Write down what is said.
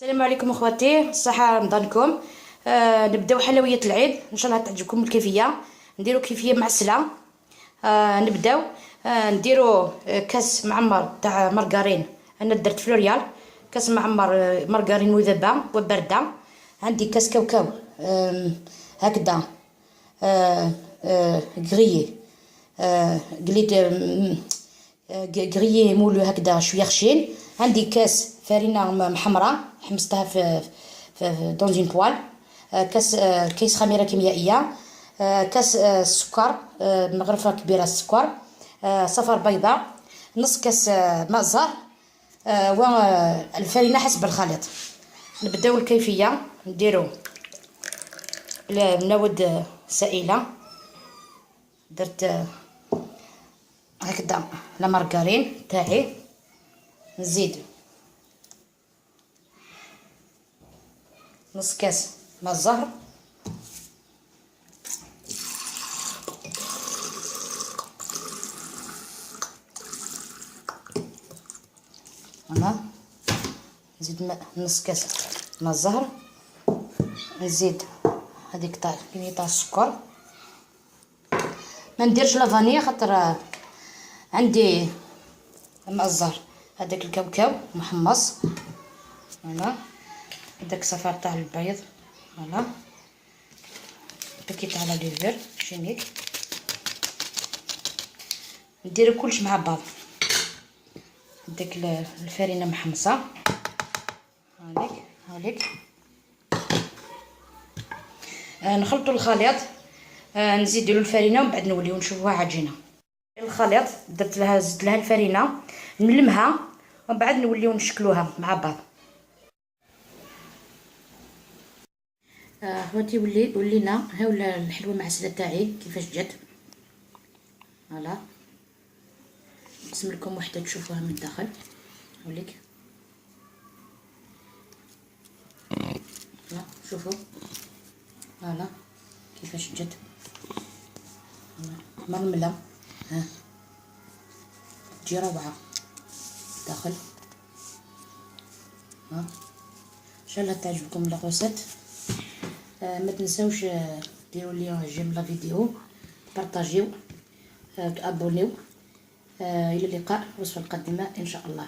السلام عليكم اخواتي، الصحه رمضانكم. نبداو حلويات العيد، ان شاء الله تعجبكم الكيفيه. نديرو كيفيه معسله. نبداو نديرو كاس معمر تاع مارغرين. انا درت فلوريال كاس معمر مارغرين مذبه وبارده. عندي كاس كاوكاو هكذا غريي قليت غريي مولو هكذا شويه خشين. عندي كاس فرينه محمره حمصتها في دون بوال. كيس خميره كيميائيه. كاس السكر مغرفه كبيره السكر. صفر بيضاء. نص كاس ماء زهر. والفرينه حسب الخليط. نبداو الكيفيه. نديرو مناود سائله. درت هكذا لا مارغرين تاعي. نزيد نص كاس ماء الزهر. هنا نزيد نص كاس ماء الزهر. نزيد هذيك كمية تاع السكر. ما نديرش لا فانيا خاطر عندي ماء الزهر. هذاك الكاوكاو محمص. فوالا هذاك صفار تاع البيض. فوالا باكيت تاع ليفر شيميك. نديرو كلش مع بعض. هذاك الفرينه محمصه. هاوليك نخلطوا الخليط. نزيدوا الفرينه ومن بعد نوليو نشوفوها عجينه. الخليط زدت لها الفرينه نلمها ومن بعد نوليو نشكلوها مع بعض. خواتي ولينا هاو الحلوه المعسله تاعي كيفاش جات. فوالا نقسم لكم وحده تشوفوها من الداخل. هاوليك شوفوا فوالا كيفاش جات مرمله. ها تجي روعه داخل. ها ان شاء الله تعجبكم لاغوسيت. ما تنساوش ديروا لي جيم لا فيديو، بارطاجيو، ابونيو. الى اللقاء وصفه القادمه ان شاء الله.